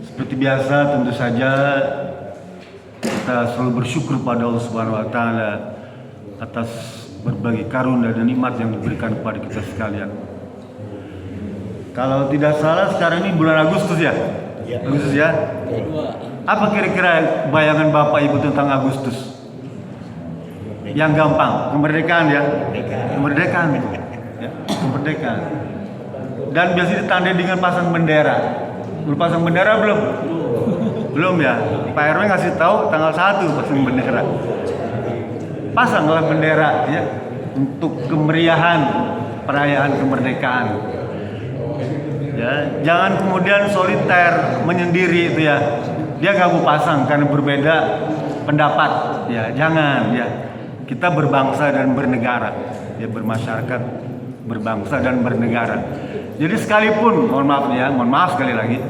Seperti biasa tentu saja kita selalu bersyukur pada Allah Subhanahu wa taala atas berbagai karunia dan nikmat yang diberikan kepada kita sekalian. Kalau tidak salah sekarang ini bulan Agustus ya? Agustus ya? Apa kira-kira bayangan Bapak Ibu tentang Agustus? Yang gampang, kemerdekaan ya? Kemerdekaan. Ya, kemerdekaan. Dan biasanya ditandai dengan pasang bendera. Belum pasang bendera belum? Belum ya? Pak RW ngasih tahu tanggal 1 pasang bendera. Pasanglah bendera ya untuk kemeriahan perayaan kemerdekaan. Ya, jangan kemudian soliter menyendiri itu ya. Dia nggak mau pasang karena berbeda pendapat. Ya, jangan ya. Kita berbangsa dan bernegara. Ya, bermasyarakat, berbangsa dan bernegara. Jadi sekalipun, mohon maaf sekali lagi,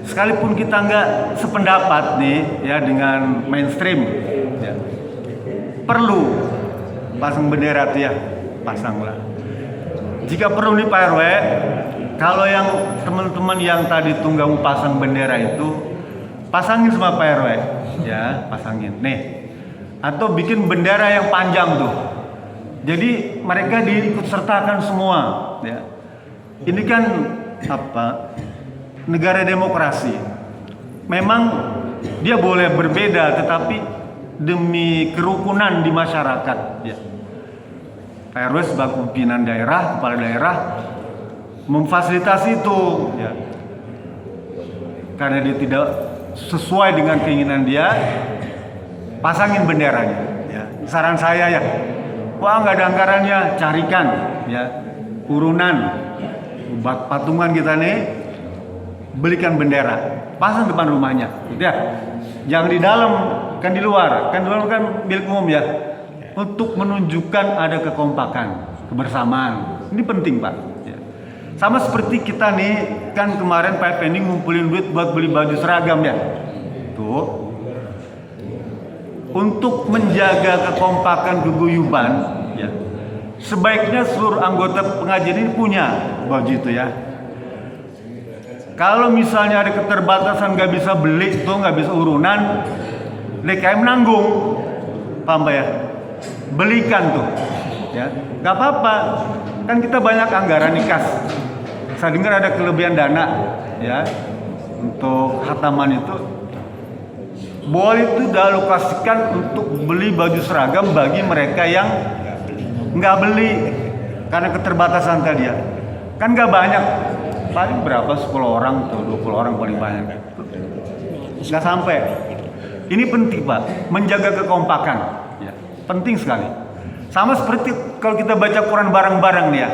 sekalipun kita nggak sependapat nih ya dengan mainstream, ya, perlu pasang bendera tuh ya, pasanglah. Jika perlu nih Pak RW, kalau yang teman-teman yang tadi tuh nggak mau pasang bendera itu, pasangin sama Pak RW, ya pasangin. Nih, atau bikin bendera yang panjang tuh. Jadi mereka diikut sertakan semua, ya. Ini kan apa? Negara demokrasi. Memang dia boleh berbeda, tetapi demi kerukunan di masyarakat. Ya. Pak RW sebagai pimpinan daerah, kepala daerah, memfasilitasi itu. Ya. Karena dia tidak sesuai dengan keinginan dia, pasangin benderanya. Ya. Saran saya ya, wah nggak ada anggarannya, carikan ya urunan patungan kita nih, belikan bendera, pasang depan rumahnya, gitu ya. Jangan di dalam, kan di luar kan milik umum ya. Untuk menunjukkan ada kekompakan, kebersamaan. Ini penting Pak. Ya. Sama seperti kita nih, kan kemarin Pak Effendi ngumpulin duit buat beli baju seragam ya. Tuh. Untuk menjaga kekompakan keguyuban, ya. Sebaiknya seluruh anggota pengajian ini punya baju itu ya. Kalau misalnya ada keterbatasan nggak bisa beli tuh, nggak bisa urunan, DKM nanggung, paham Pak ya? Belikan tuh, ya. Nggak apa-apa, kan kita banyak anggaran nih kas. Saya dengar ada kelebihan dana, ya, untuk khataman itu. Boleh itu dialokasikan untuk beli baju seragam bagi mereka yang nggak beli karena keterbatasan tadi ya. Kan nggak banyak, paling berapa 10 orang tuh, 20 orang paling banyak. Nggak sampai. Ini penting Pak, menjaga kekompakan ya. Penting sekali. Sama seperti kalau kita baca Quran bareng-bareng nih ya.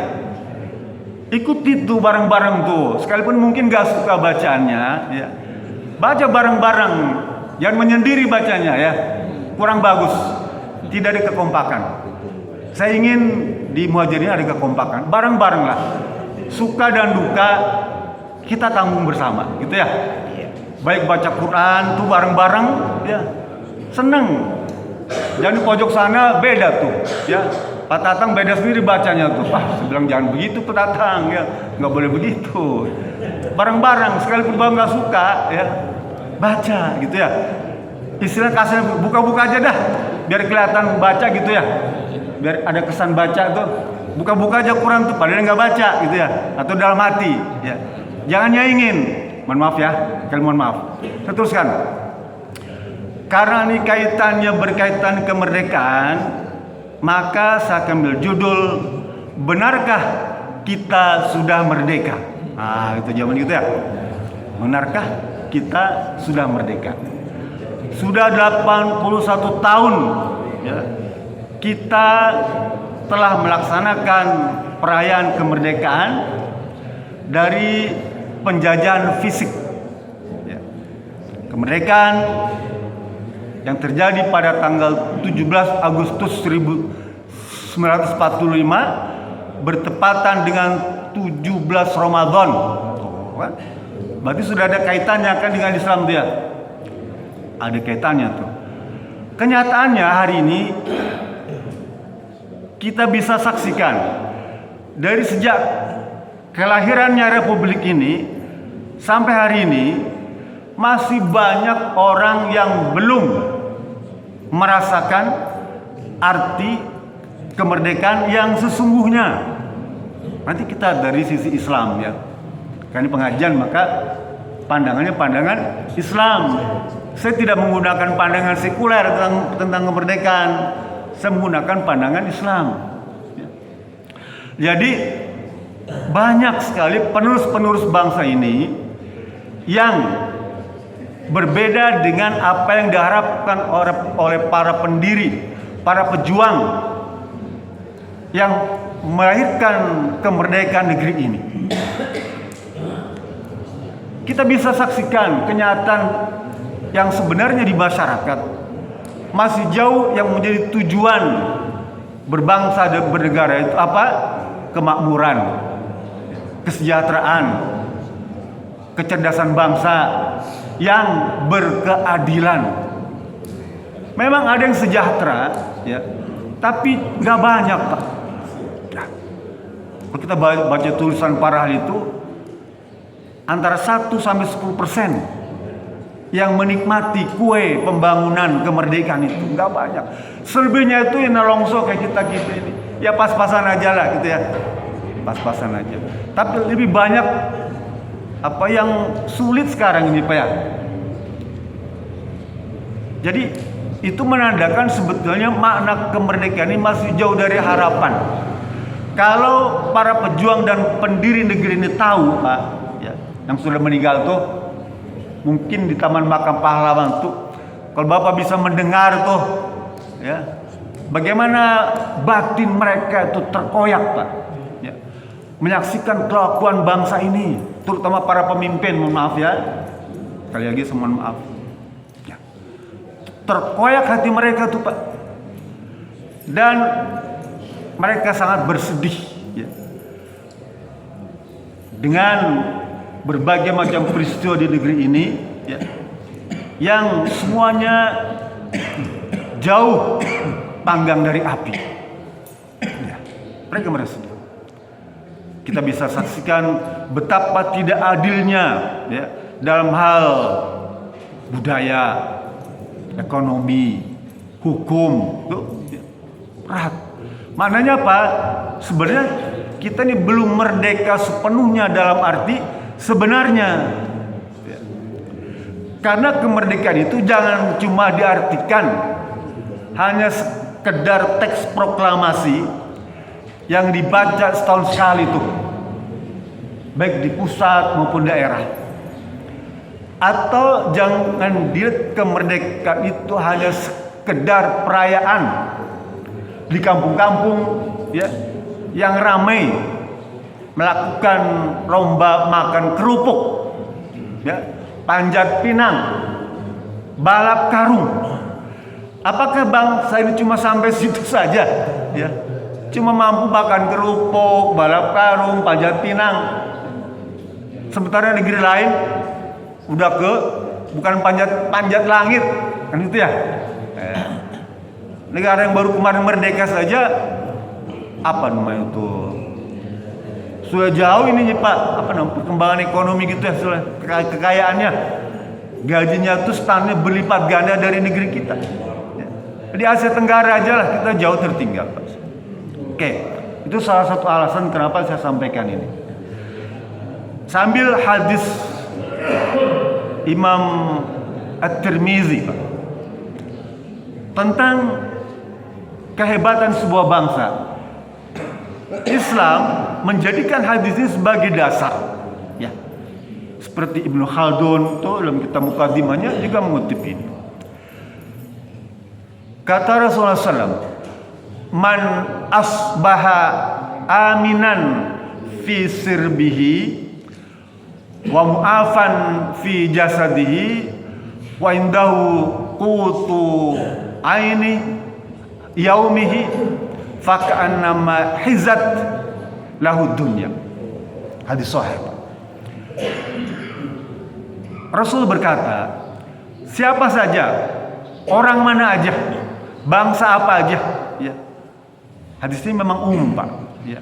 Ikuti tuh bareng-bareng tuh, sekalipun mungkin nggak suka bacaannya ya. Baca bareng-bareng, jangan menyendiri bacanya ya. Kurang bagus, tidak ada kekompakan. Saya ingin di Muhajirin ada kekompakan, bareng-bareng lah. Suka dan duka kita tanggung bersama, gitu ya. Baik baca Quran tuh bareng-bareng, ya. Seneng. Jangan di pojok sana beda tuh, ya. Pak Tatang beda sendiri bacanya tuh. Saya bilang jangan begitu Pak Tatang, ya. Nggak boleh begitu. Bareng-bareng, sekalipun Bapak nggak suka, ya. Baca, gitu ya. Istilah kasih buka-buka aja dah, biar kelihatan baca gitu ya. Biar ada kesan baca tuh, buka-buka aja Quran tuh padahal nggak baca gitu ya, atau dalam hati ya. Jangan nyaingin, mohon maaf ya, mohon maaf. Saya teruskan. Karena ini kaitannya berkaitan kemerdekaan, maka saya ambil judul, benarkah kita sudah merdeka? Nah itu zaman gitu ya. Benarkah kita sudah merdeka? Sudah 81 tahun ya, kita telah melaksanakan perayaan kemerdekaan dari penjajahan fisik. Ya. Kemerdekaan yang terjadi pada tanggal 17 Agustus 1945 bertepatan dengan 17 Ramadan. Kan? Berarti sudah ada kaitannya kan dengan Islam dia. Ada kaitannya tuh. Kenyataannya hari ini kita bisa saksikan dari sejak kelahirannya Republik ini sampai hari ini masih banyak orang yang belum merasakan arti kemerdekaan yang sesungguhnya. Nanti kita dari sisi Islam ya, karena pengajian maka pandangannya pandangan Islam. Saya tidak menggunakan pandangan sekuler tentang kemerdekaan, saya menggunakan pandangan Islam. Jadi banyak sekali penerus-penerus bangsa ini yang berbeda dengan apa yang diharapkan oleh para pendiri, para pejuang yang melahirkan kemerdekaan negeri ini. Kita bisa saksikan kenyataan yang sebenarnya di masyarakat masih jauh yang menjadi tujuan berbangsa dan bernegara itu apa? Kemakmuran, kesejahteraan, kecerdasan bangsa yang berkeadilan. Memang ada yang sejahtera ya, tapi nggak banyak Pak. Kalau kita baca tulisan para ahli itu antara 1 sampai 10% yang menikmati kue pembangunan kemerdekaan itu nggak banyak. Selebihnya itu yang nelongso kayak kita ini. Ya pas-pasan aja lah gitu ya. Pas-pasan aja. Tapi lebih banyak apa yang sulit sekarang ini Pak ya. Jadi itu menandakan sebetulnya makna kemerdekaan ini masih jauh dari harapan. Kalau para pejuang dan pendiri negeri ini tahu Pak ya, yang sudah meninggal tuh mungkin di Taman Makam Pahlawan tuh, kalau Bapak bisa mendengar tuh ya, bagaimana batin mereka itu terkoyak Pak ya, menyaksikan kelakuan bangsa ini, terutama para pemimpin, mohon maaf ya, sekali lagi mohon maaf ya, terkoyak hati mereka tuh Pak, dan mereka sangat bersedih ya, dengan berbagai macam peristiwa di negeri ini ya, yang semuanya jauh panggang dari api ya, mereka merasa. Kita bisa saksikan betapa tidak adilnya ya, dalam hal budaya, ekonomi, hukum tuh ya, berat. Maknanya apa? Sebenarnya kita ini belum merdeka sepenuhnya dalam arti sebenarnya. Karena kemerdekaan itu jangan cuma diartikan hanya sekedar teks proklamasi yang dibaca setahun sekali tuh, baik di pusat maupun daerah. Atau jangan dilihat kemerdekaan itu hanya sekedar perayaan di kampung-kampung ya, yang ramai melakukan lomba makan kerupuk ya, panjat pinang, balap karung. Apakah bangsa ini cuma sampai situ saja ya, cuma mampu makan kerupuk, balap karung, panjat pinang, sementara negeri lain udah bukan panjat langit kan itu ya. Negara yang baru kemarin merdeka saja apa namanya itu sudah jauh ini Pak, apa namanya, perkembangan ekonomi gitu ya, sudah kekayaannya, gajinya tuh standarnya berlipat ganda dari negeri kita ya. Di Asia Tenggara aja lah kita jauh tertinggal Pak. Oke, itu salah satu alasan kenapa saya sampaikan ini. Sambil hadis Imam At-Tirmizi Pak, tentang kehebatan sebuah bangsa. Islam menjadikan hadis ini sebagai dasar ya. Seperti Ibnu Khaldun tuh dalam kitab Muqaddimahnya juga mengutip ini. Kata Rasulullah SAW, man asbaha aminan fi sirbihi wa mu'afan fi jasadihi wa indahu qutu aini yaumihi faka'annama hizat lahu dunya. Hadis sahih. Rasul berkata, siapa saja, orang mana aja, bangsa apa aja ya. Hadis ini memang umum Pak ya.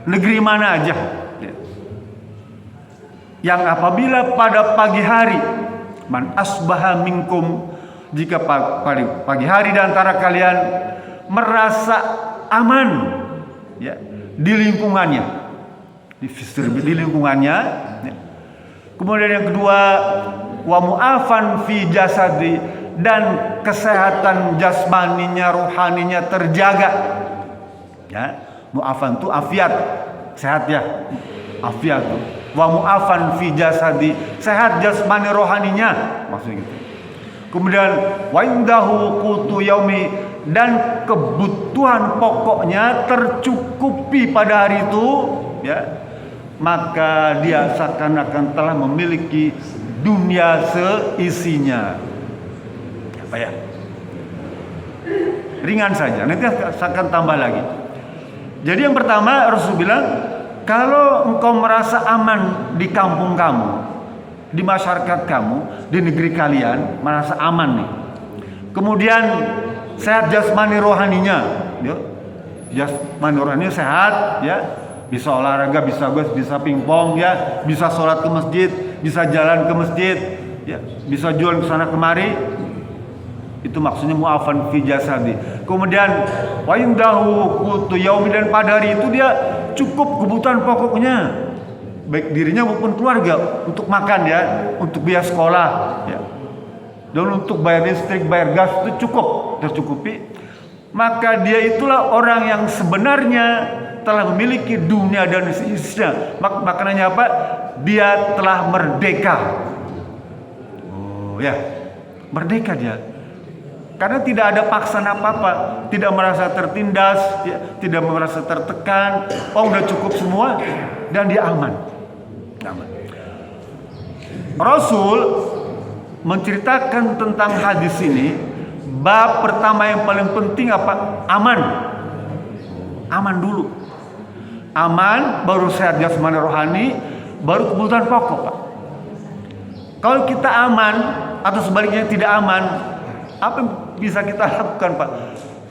Negeri mana aja ya, yang apabila pada pagi hari Man asbaha minkum, jika pagi hari di antara kalian merasa aman ya di lingkungannya, di lingkungannya ya. Kemudian yang kedua, wa mu'afan fi jasadi, dan kesehatan jasmaninya, rohaninya terjaga ya. Mu'afan itu afiat, sehat ya, afiat tuh. Wa mu'afan fi jasadi, sehat jasmani rohaninya, maksudnya gitu. Kemudian wa indahu qutu yaumi, dan kebutuhan pokoknya tercukupi pada hari itu ya, maka dia seakan-akan telah memiliki dunia seisinya. Apa ya? Ringan saja, nanti akan tambah lagi. Jadi yang pertama Rasul bilang, kalau engkau merasa aman di kampung kamu, di masyarakat kamu, di negeri kalian, merasa aman nih. Kemudian sehat jasmani rohaninya, ya. Jasmani rohaninya sehat, ya. Bisa olahraga, bisa gos, bisa pingpong, ya. Bisa sholat ke masjid, bisa jalan ke masjid, ya. Bisa jual ke sana kemari. Itu maksudnya mu'afan fi jasadi. Kemudian wa indahu qutu yaumi, dan pada hari itu dia cukup kebutuhan pokoknya, baik dirinya maupun keluarga, untuk makan ya, untuk biaya sekolah ya, dan untuk bayar listrik, bayar gas, itu cukup, tercukupi. Maka dia itulah orang yang sebenarnya telah memiliki dunia dan isinya. Maknanya apa? Dia telah merdeka. Oh ya, merdeka dia. Karena tidak ada paksaan apa-apa, tidak merasa tertindas, ya, tidak merasa tertekan. Oh, udah cukup semua, dan dia aman. Aman. Rasul menceritakan tentang hadis ini, bab pertama yang paling penting apa? Aman. Aman dulu. Aman, baru sehat jasmani rohani, baru kebutuhan pokok, Pak. Kalau kita aman atau sebaliknya tidak aman, apa yang bisa kita lakukan, Pak?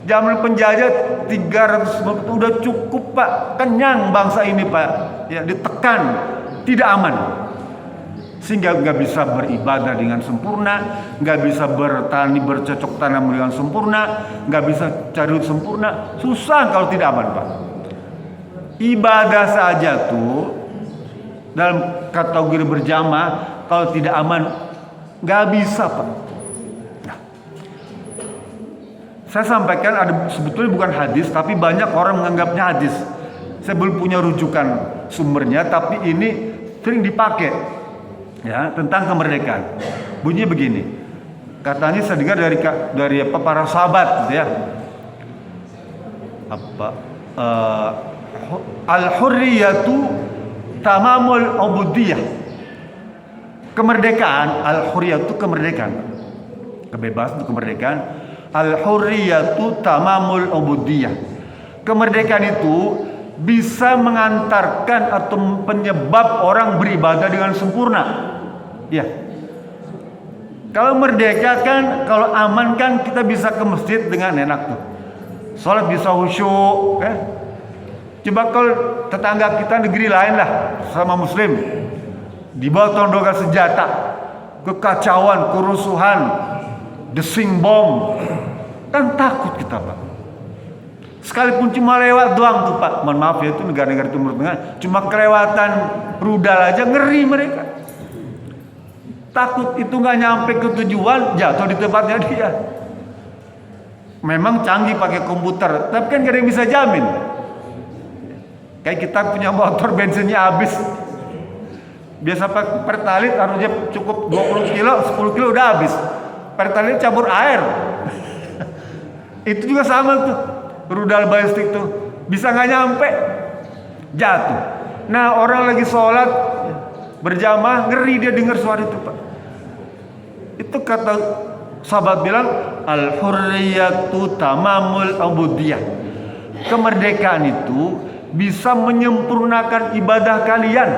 Zaman penjajah 350 udah cukup, Pak. Kenyang bangsa ini, Pak. Ya, ditekan, tidak aman. Sehingga nggak bisa beribadah dengan sempurna, nggak bisa bertani, bercocok tanam dengan sempurna, nggak bisa cari sempurna. Susah kalau tidak aman, Pak. Ibadah saja tuh dalam kategori berjamaah, kalau tidak aman nggak bisa, Pak. Nah, saya sampaikan ada sebetulnya bukan hadis, tapi banyak orang menganggapnya hadis. Saya belum punya rujukan sumbernya, tapi ini sering dipakai ya, tentang kemerdekaan. Bunyinya begini, katanya saya dengar dari para sahabat gitu ya, al-hurriyatu tamamul ubudiyah. Kemerdekaan, al-hurriyatu kemerdekaan, kebebasan itu kemerdekaan. Al-hurriyatu tamamul ubudiyah. Kemerdekaan itu bisa mengantarkan atau penyebab orang beribadah dengan sempurna. Ya. Kalau merdeka kan, kalau aman kan kita bisa ke masjid dengan enak tuh. Sholat bisa khusyuk, ya. Coba kalau tetangga kita negeri lain lah, sama muslim, di bawah tondokan senjata, kekacauan, kerusuhan, desing bom, kan takut kita, Pak. Sekalipun cuma lewat doang tuh, Pak. Mohon maaf ya, itu negara-negara Timur Tengah, cuma kelewatan rudal aja ngeri mereka. Takut itu nggak nyampe ke tujuan, jatuh di tempatnya dia. Memang canggih pakai komputer, tapi kan gak ada yang bisa jamin. Kayak kita punya motor bensinnya habis, biasa pakai pertalit harusnya cukup 20 kilo, 10 kilo udah habis. Pertalit campur air. Itu juga sama tuh, rudal balistik tuh bisa nggak nyampe, jatuh. Nah, orang lagi sholat berjamaah ngeri dia dengar suara itu, Pak. Itu kata sahabat bilang, al-hurriyatu tamamul ubudiyah. Kemerdekaan itu bisa menyempurnakan ibadah kalian.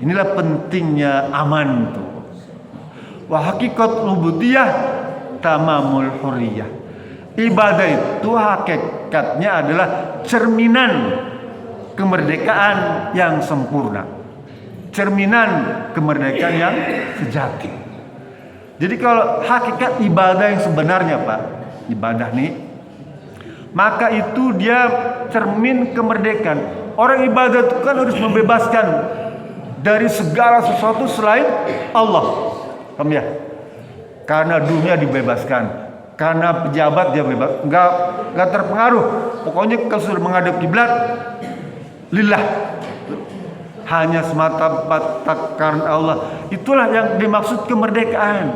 Inilah pentingnya aman tuh. Wa hakikat ubudiyah tamamul hurriyah. Ibadah itu hakikatnya adalah cerminan kemerdekaan yang sempurna, cerminan kemerdekaan yang sejati. Jadi kalau hakikat ibadah yang sebenarnya Pak, ibadah nih, maka itu dia cermin kemerdekaan. Orang ibadah itu kan harus membebaskan dari segala sesuatu selain Allah. Paham ya? Karena dunia dibebaskan, karena pejabat dia bebas, nggak terpengaruh. Pokoknya kalau sudah menghadap kiblat, lillah, hanya semata-mata karena Allah. Itulah yang dimaksud kemerdekaan.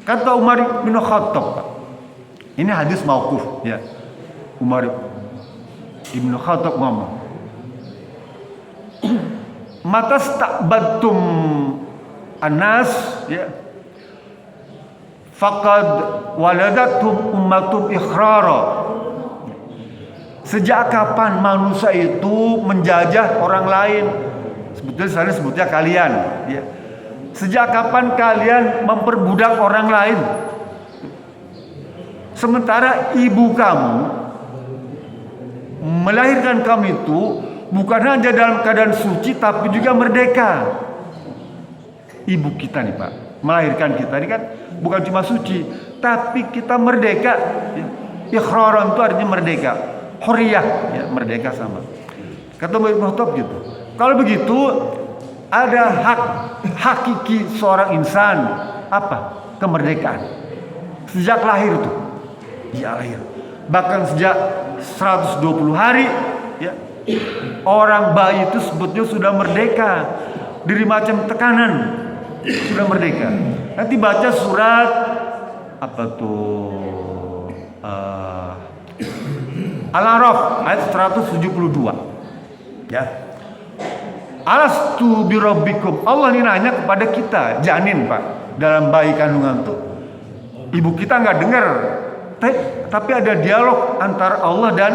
Kata Umar bin Khattab, ini hadis mauquf ya. Umar bin Khattab ngomong, "Matastabadtum anas ya, faqad waladatum ummatum ikhrara." Sejak kapan manusia itu menjajah orang lain? Sebetulnya saya sebutnya kalian ya. Sejak kapan kalian memperbudak orang lain? Sementara ibu kamu melahirkan kamu itu bukan hanya dalam keadaan suci tapi juga merdeka. Ibu kita nih Pak, melahirkan kita ini kan bukan cuma suci, tapi kita merdeka. Ikhraran itu artinya merdeka. Huriyah, ya, merdeka sama. Kata Ibnu Khattab gitu. Kalau begitu ada hak hakiki seorang insan apa? Kemerdekaan. Sejak lahir itu. Ya lahir. Bahkan sejak 120 hari ya. Orang bayi itu sebetulnya sudah merdeka dari macam tekanan. Sudah merdeka. Nanti baca surat apa tuh? Al-A'raf ayat 172. Ya. Alastu birabbikum. Allah ini nanya kepada kita, janin Pak, dalam bayi kandungan tuh. Ibu kita nggak dengar, tapi ada dialog antara Allah dan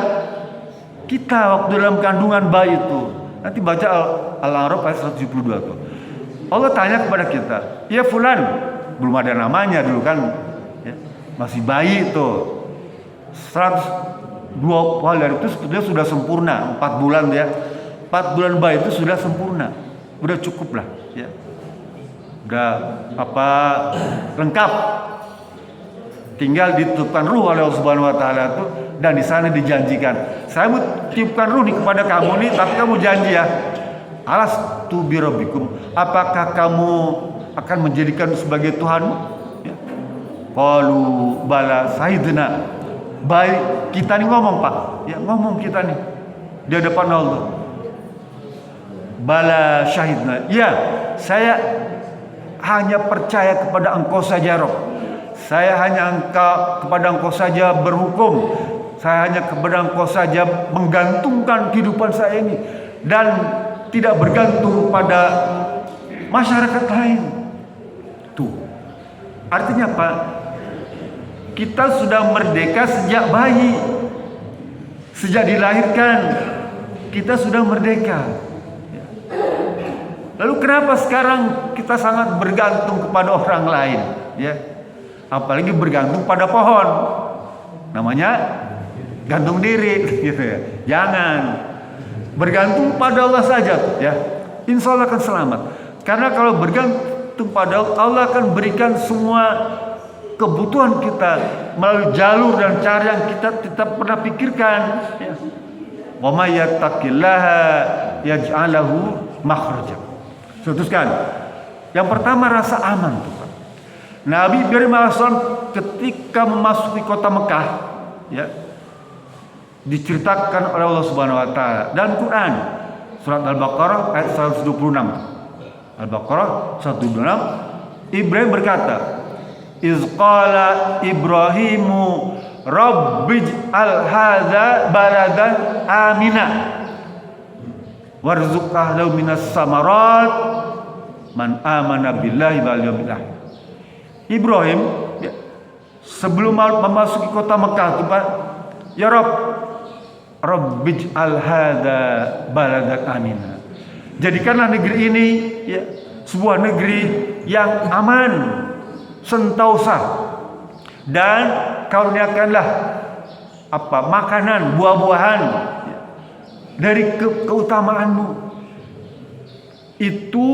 kita waktu dalam kandungan bayi itu. Nanti baca Al-A'raf ayat 172 tuh. Allah tanya kepada kita, ya fulan, belum ada namanya dulu kan, ya, masih bayi itu. 102 hari itu sebetulnya sudah sempurna, 4 bulan ya. 4 bulan bayi itu sudah sempurna, udah cukup lah, ya. Udah apa lengkap. Tinggal ditiupkan ruh oleh Allah Subhanahu Wa Taala itu, dan di sana dijanjikan, saya mau tiupkan ruh nih kepada kamu nih, tapi kamu janji ya. Alastu birabbikum, apakah kamu akan menjadikan sebagai Tuhanmu? Ya. Qalu bala sayyidina. Baik, kita nih ngomong Pak, ya ngomong kita nih di hadapan Allah. Bala syahidna, ya saya hanya percaya kepada engkau saja Rob. Saya hanya kepada engkau saja berhukum. Saya hanya kepada engkau saja menggantungkan kehidupan saya ini, dan tidak bergantung pada masyarakat lain. Tuh, artinya apa? Kita sudah merdeka sejak bayi, sejak dilahirkan kita sudah merdeka. Lalu kenapa sekarang kita sangat bergantung kepada orang lain? Ya, apalagi bergantung pada pohon, namanya gantung diri, gitu ya. Jangan bergantung pada Allah saja, ya. Insya Allah akan selamat. Karena kalau bergantung pada Allah, Allah akan berikan semua kebutuhan kita melalui jalur dan cara yang kita tidak pernah pikirkan. Ya. Wa may yattaqillaha yaj'alahu makhraja. Teruskan. Yang pertama rasa aman tuh, Pak. Nabi Ibrahim alaihissalam ketika memasuki kota Mekah, ya, diceritakan oleh Allah Subhanahu Wa Taala dalam Quran surat Al-Baqarah ayat 126. Al-Baqarah 126. Ibrahim berkata, "Iz qala Ibrahimu Rabbij'al hadza baladan amina warzuq ahlahu minas samarat man amana billahi wal yawmil akhir." Ibrahim ya, sebelum memasuki kota Mekah itu Pak, ya Rabbij'al hadza baladan amina. Jadikanlah negeri ini ya sebuah negeri yang aman, sentosa, dan karuniakanlah apa makanan, buah-buahan ya, dari keutamaanmu. Itu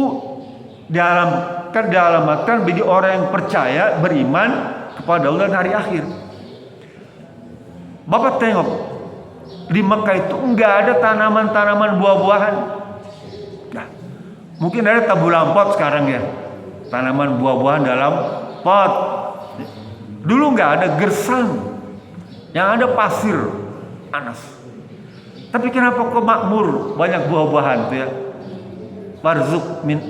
dalam dialamatkan bagi orang yang percaya, beriman kepada Allah dan hari akhir. Bapak tengok, di Mekah itu enggak ada tanaman-tanaman buah-buahan. Nah, mungkin ada tabu lampot sekarang ya, tanaman buah-buahan dalam pot. Dulu enggak ada, gersang, yang ada pasir panas. Tapi kenapa kok makmur, banyak buah-buahan tuh ya? Marzuk min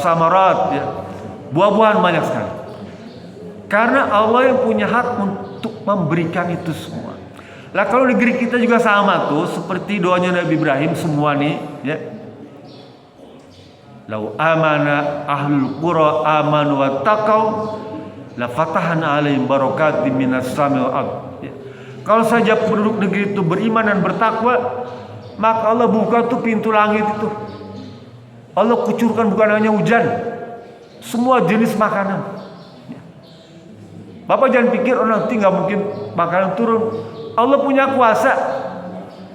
samarat ya, buah-buahan banyak sekali. Karena Allah yang punya hak untuk memberikan itu semua. Lah kalau negeri kita juga sama tuh, seperti doanya Nabi Ibrahim semua nih ya. Lau amana ahlul qura amanu wattaqau la fatahna alaihim barakatim minas sami wal ard. Ya. Kalau saja penduduk negeri itu beriman dan bertakwa, maka Allah buka tuh pintu langit itu. Allah kucurkan bukan hanya hujan, semua jenis makanan. Ya. Bapak jangan pikir nanti nggak mungkin makanan turun. Allah punya kuasa.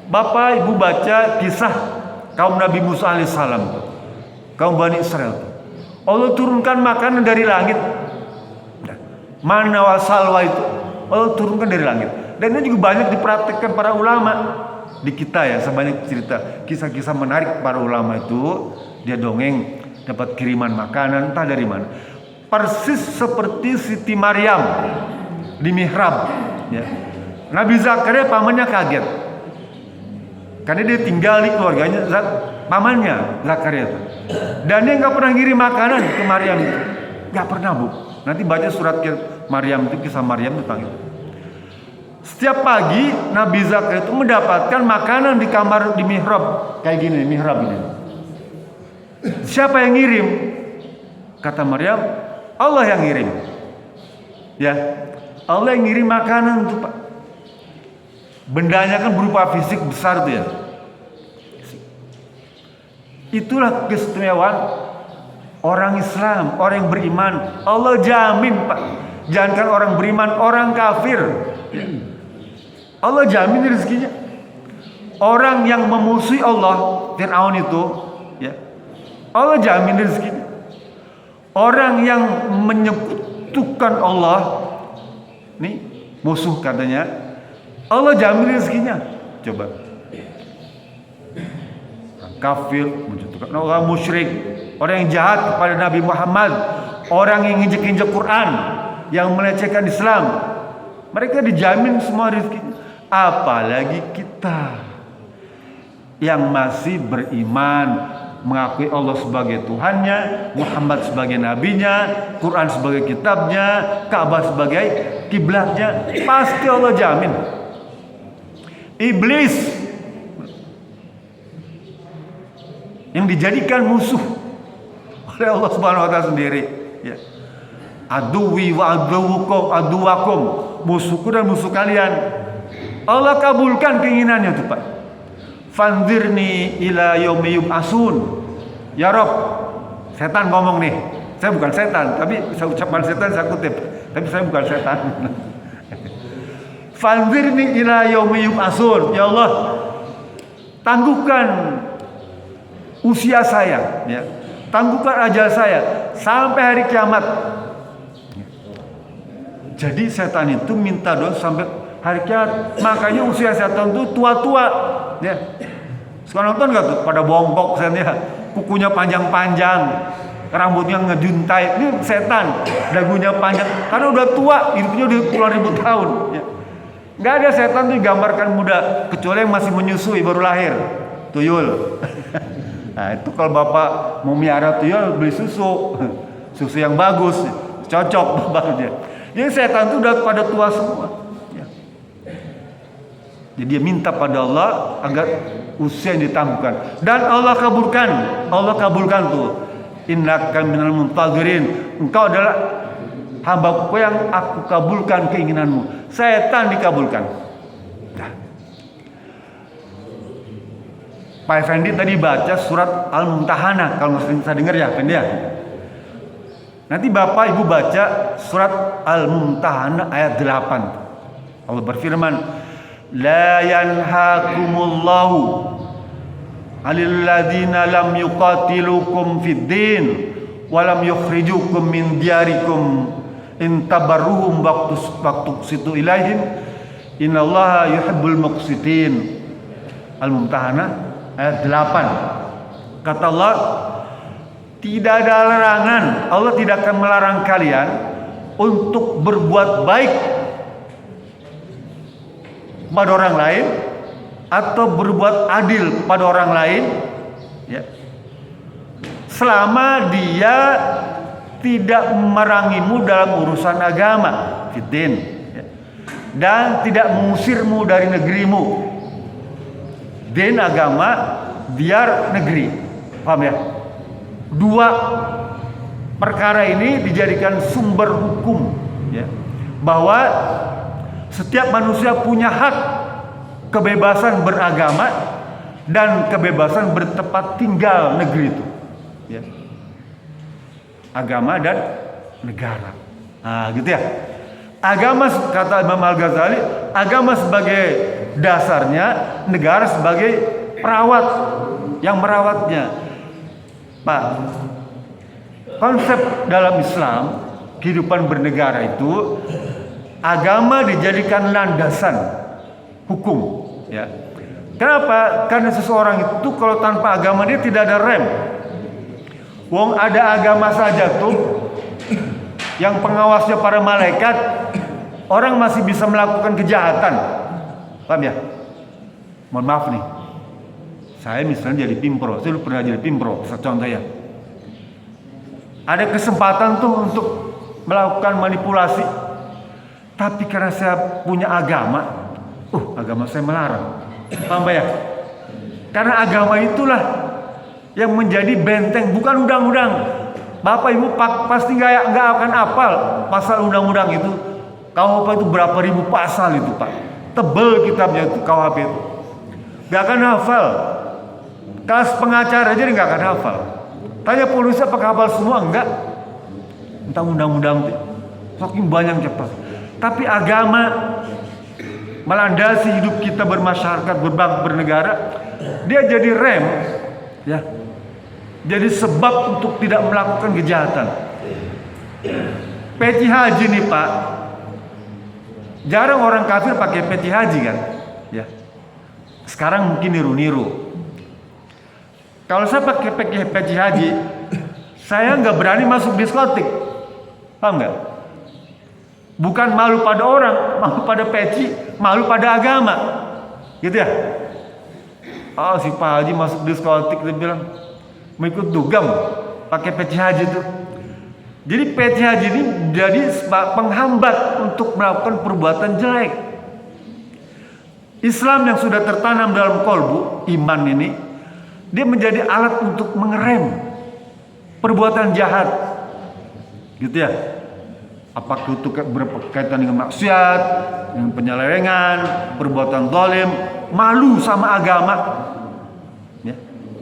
Bapak ibu baca kisah kaum Nabi Musa alaihissalam, kaum Bani Israel. Allah turunkan makanan dari langit. Manna wa salwa itu Allah turunkan dari langit. Dan ini juga banyak dipraktekkan para ulama di kita ya. Sebanyak cerita kisah-kisah menarik para ulama itu, dia dongeng dapat kiriman makanan entah dari mana. Persis seperti Siti Maryam di mihrab ya. Nabi Zakaria pamannya kaget karena dia tinggal di keluarganya pamannya Zakaria itu. Dan dia nggak pernah ngirim makanan ke Maryam itu, nggak pernah bu. Nanti baca surat Maryam itu, kisah Maryam itu panggil. Setiap pagi Nabi Zakaria itu mendapatkan makanan di kamar di mihrab kayak gini, mihrab ini. Siapa yang ngirim? Kata Maryam, Allah yang ngirim. Ya, Allah yang ngirim makanan untuk Pak. Bendanya kan berupa fisik besar tuh ya. Itulah keistimewaan orang Islam, orang yang beriman. Allah jamin Pak. Jangankan orang beriman, orang kafir. Allah jamin rezekinya. Orang yang memusuhi Allah, Fir'aun itu, ya, Allah jamin rezekinya. Orang yang menyekutukan Allah, nih musuh katanya, Allah jamin rezekinya. Coba. Orang kafir, menjatuhkan orang musyrik, orang yang jahat kepada Nabi Muhammad, orang yang injek-injek Quran, yang melecehkan Islam, mereka dijamin semua rezekinya. Apalagi kita yang masih beriman, mengakui Allah sebagai Tuhannya, Muhammad sebagai nabinya, Quran sebagai kitabnya, Ka'bah sebagai kiblatnya, pasti Allah jamin. Iblis yang dijadikan musuh oleh Allah Subhanahu wa taala sendiri, ya. Aduwi wa aduwukum aduwakum, musuhku dan musuh kalian. Allah kabulkan keinginannya tuh Pak. Fanzirni ila yaumi yub'atsun. Ya Rob, setan ngomong nih. Saya bukan setan, tapi saya ucapan setan saya kutip. Tapi saya bukan setan. Fanzirni ila yaumi yub'atsun. Ya Allah, tangguhkan usia saya, ya. Tangguhkan ajal saya sampai hari kiamat. Jadi setan itu minta doa sampai hari kiamat. Makanya usia setan itu tua-tua, ya. Sekarang nonton nggak tuh pada bongkok setannya, kukunya panjang-panjang, rambutnya ngejuntai. Ini setan, dagunya panjang karena udah tua, hidupnya udah puluhan ribu tahun, ya. Nggak ada setan tuh digambarkan muda, kecuali yang masih menyusui baru lahir, tuyul. Nah itu kalau bapak mau miara tuyul, beli susu yang bagus, cocok bapaknya. Jadi setan itu udah pada tua semua, ya. Jadi dia minta pada Allah agar usia yang ditangguhkan, dan Allah kabulkan tuh. Innaka minal muntadhirin, engkau adalah hamba-Ku yang aku kabulkan keinginanmu. Setan dikabulkan. Nah. Pak Effendi tadi baca surat Al-Mumtahanah, kalau nggak saya dengar ya Effendi ya. Nanti Bapak Ibu baca surat Al-Mumtahanah ayat 8. Allah berfirman, la yanhakumullahu 'alal ladzina lam yuqatilukum fid din walam yukhrijukum min diyarikum in tabarruhum waktu situ ilaihim innallaha yuhibbul muqsitin. Al-Mumtahanah ayat 8. Kata Allah, tidak ada larangan, Allah tidak akan melarang kalian untuk berbuat baik pada orang lain atau berbuat adil pada orang lain, ya, selama dia tidak memerangimu dalam urusan agama, fitin, ya, dan tidak mengusirmu dari negerimu. Din agama, biar negeri, paham ya? Dua perkara ini dijadikan sumber hukum, ya, bahwa setiap manusia punya hak kebebasan beragama dan kebebasan bertempat tinggal negeri itu, ya. Agama dan negara. Nah, gitu ya. Agama, kata Imam Al-Ghazali, agama sebagai dasarnya, negara sebagai perawat yang merawatnya. Pak, konsep dalam Islam kehidupan bernegara itu, agama dijadikan landasan hukum, ya. Kenapa? Karena seseorang itu kalau tanpa agama dia tidak ada rem. Wong ada agama saja tuh yang pengawasnya para malaikat, orang masih bisa melakukan kejahatan. Paham ya? Mohon maaf nih, saya misalnya jadi pimpro, saya dulu pernah jadi pimpro, contoh ya. Ada kesempatan tuh untuk melakukan manipulasi, tapi karena saya punya agama, agama saya melarang. Paham ya? Karena agama itulah yang menjadi benteng, bukan undang-undang. Bapak Ibu pasti nggak akan hafal pasal undang-undang itu. KUHP itu berapa ribu pasal itu, Pak. Tebel kitabnya itu KUHP itu. Nggak akan hafal. Kelas pengacara aja nggak akan hafal. Tanya polisi apakah hafal semua? Enggak. Tentang undang-undang itu saking banyak cepat. Tapi agama melandasi hidup kita bermasyarakat, berbangsa, bernegara. Dia jadi rem, ya. Jadi sebab untuk tidak melakukan kejahatan. Peci haji nih Pak, jarang orang kafir pakai peci haji kan, ya. Sekarang mungkin niru-niru. Kalau saya pakai peci haji, saya nggak berani masuk diskotik, paham nggak? Bukan malu pada orang, malu pada peci, malu pada agama, gitu ya. Si Pak Haji masuk diskotik, dia bilang mau ikut dugem pakai peci haji tuh. Jadi peci haji ini jadi penghambat untuk melakukan perbuatan jelek. Islam yang sudah tertanam dalam kolbu iman ini, dia menjadi alat untuk mengerem perbuatan jahat, gitu ya. Apakah itu berkaitan dengan maksiat, dengan penyelewengan, perbuatan zalim, malu sama agama, ya,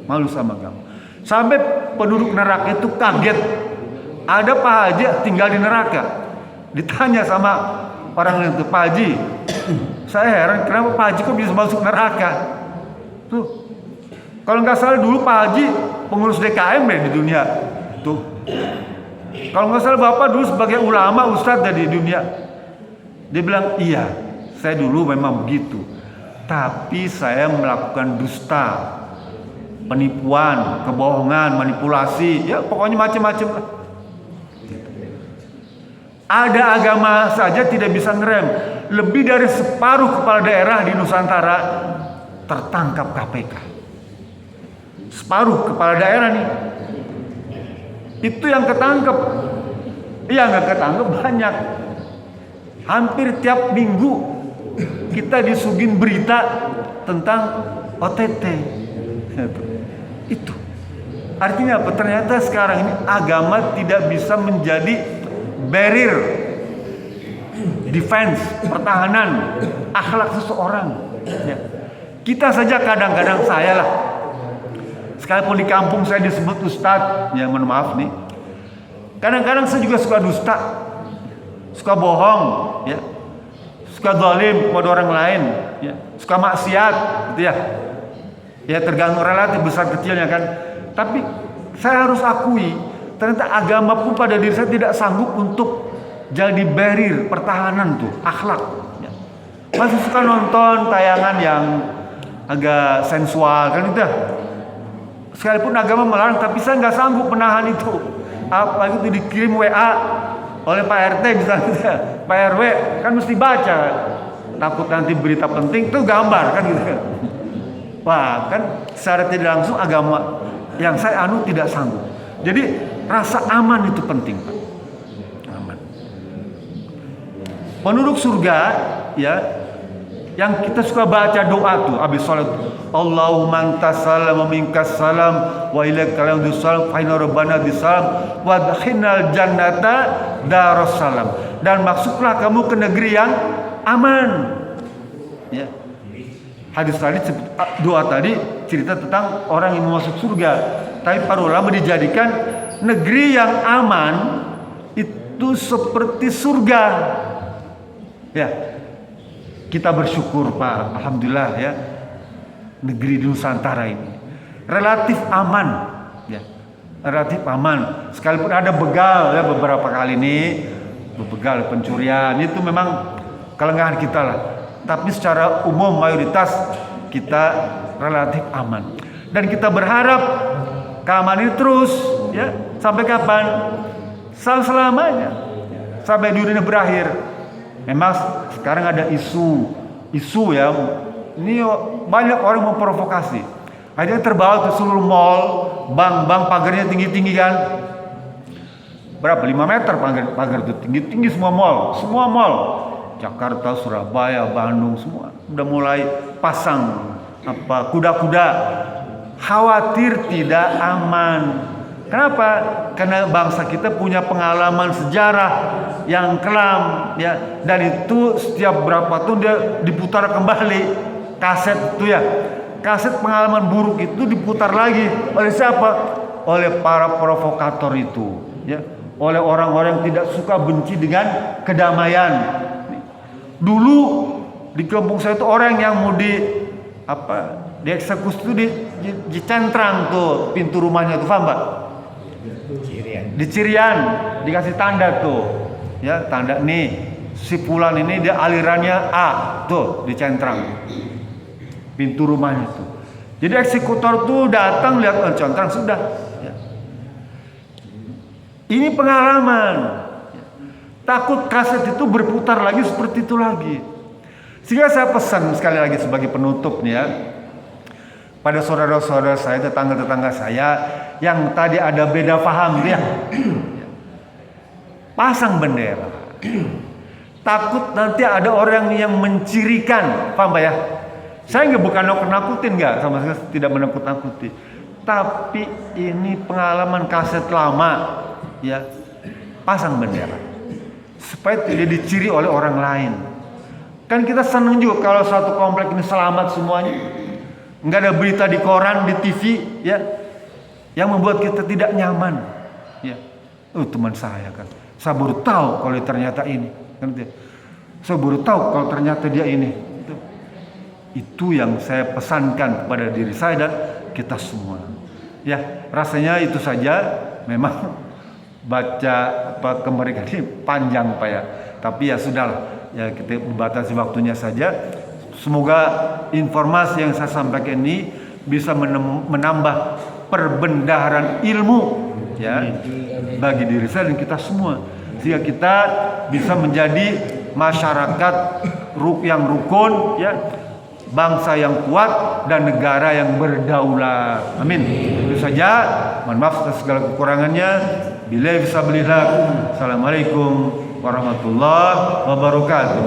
malu sama agama. Sampai penduduk neraka itu kaget. Ada Pak Haji tinggal di neraka. Ditanya sama orang itu, Pak Haji, saya heran kenapa Pak Haji kok bisa masuk neraka. Tuh, kalau nggak salah dulu Pak Haji pengurus DKM di dunia. Tuh, kalau nggak salah Bapak dulu sebagai ulama, ustadz di dunia. Dia bilang, iya, saya dulu memang begitu. Tapi saya melakukan dusta, penipuan, kebohongan, manipulasi, ya pokoknya macam-macam lah. Ada agama saja tidak bisa ngerem. Lebih dari separuh kepala daerah di Nusantara tertangkap KPK. Separuh kepala daerah nih. Itu yang ketangkep. Iya, nggak ketangkep banyak. Hampir tiap minggu kita disugin berita tentang OTT. Itu artinya apa? Ternyata sekarang ini agama tidak bisa menjadi barrier defense, pertahanan akhlak seseorang, ya. Kita saja kadang-kadang, saya lah, sekalipun di kampung saya disebut ustadz, ya mohon maaf nih, kadang-kadang saya juga suka dusta, suka bohong, ya, suka zalim kepada orang lain, ya, suka maksiat, gitu ya. Ya tergantung relatif besar kecilnya kan. Tapi saya harus akui ternyata agama pun pada diri saya tidak sanggup untuk jadi barrier pertahanan tuh akhlak. Ya. Masih suka nonton tayangan yang agak sensual kan itu. Sekalipun agama melarang, tapi saya nggak sanggup menahan itu. Apalagi itu dikirim WA oleh Pak RT misalnya, Pak RW kan mesti baca. Takut nanti berita penting tuh gambar kan gitu. Wah kan secara tidak langsung agama yang saya anut tidak sanggup. Jadi rasa aman itu penting, Pak. Aman. Penduduk surga ya, yang kita suka baca doa tuh habis sholat, Allahumma antas salam wa minkas salam wa ilaikal salam fa inna rabbana bisalam wa adkhilnal jannata darussalam. Dan masuklah kamu ke negeri yang aman. Ya. Hadis tadi, doa tadi cerita tentang orang yang masuk surga. Tapi para ulama dijadikan negeri yang aman itu seperti surga. Ya, kita bersyukur Pak, alhamdulillah ya, negeri di Nusantara ini relatif aman, ya, relatif aman. Sekalipun ada begal ya beberapa kali ini, begal pencurian itu memang kelengahan kita lah. Tapi secara umum mayoritas kita relatif aman. Dan kita berharap keamanan ini terus ya sampai kapan? Selamanya. Sampai dunia berakhir. Memang sekarang ada isu ya. Ini banyak orang memprovokasi. Akhirnya terbawa ke seluruh mall, bank pagarnya tinggi-tinggi kan. Berapa? 5 meter pagar itu tinggi-tinggi semua mall. Jakarta, Surabaya, Bandung semua udah mulai pasang kuda-kuda. Khawatir tidak aman. Kenapa? Karena bangsa kita punya pengalaman sejarah yang kelam ya, dan itu setiap berapa tahun dia diputar kembali kaset itu ya. Kaset pengalaman buruk itu diputar lagi oleh siapa? Oleh para provokator itu ya, oleh orang-orang yang tidak suka benci dengan kedamaian. Dulu di kampung saya itu orang yang mau dieksekusi itu dicentrang tuh pintu rumahnya tuh, paham Pak? Di Cirian dikasih tanda tuh, ya tanda nih si fulan ini dia alirannya A tuh dicentrang pintu rumahnya tuh. Jadi eksekutor tuh datang lihat centrang sudah. Ya. Ini pengalaman. Takut kaset itu berputar lagi seperti itu lagi. Sehingga saya pesan sekali lagi sebagai penutup nih ya, pada saudara-saudara saya, tetangga-tetangga saya yang tadi ada beda paham dia, pasang bendera. Takut nanti ada orang yang mencirikan, paham Pak ya? Saya bukan nakutin, nggak, sama sekali tidak menakut-nakuti. Tapi ini pengalaman kaset lama, ya, pasang bendera supaya tidak diciri oleh orang lain. Kan kita senang juga kalau satu komplek ini selamat semuanya, nggak ada berita di koran, di TV, ya, yang membuat kita tidak nyaman. Ya, teman saya kan, saya baru tahu kalau ternyata ini, kan? Saya baru tahu kalau ternyata dia ini. Itu yang saya pesankan kepada diri saya dan kita semua. Ya, rasanya itu saja. Memang baca kemerdekaan ini panjang Pak ya, tapi ya sudahlah ya, kita batasi waktunya saja. Semoga informasi yang saya sampaikan ini bisa menambah perbendaharaan ilmu ya bagi diri saya dan kita semua, sehingga kita bisa menjadi masyarakat yang rukun ya, bangsa yang kuat dan negara yang berdaulat. Amin. Itu saja. Mohon maaf atas segala kekurangannya. Billahi fisabilillah. Assalamualaikum warahmatullahi wabarakatuh.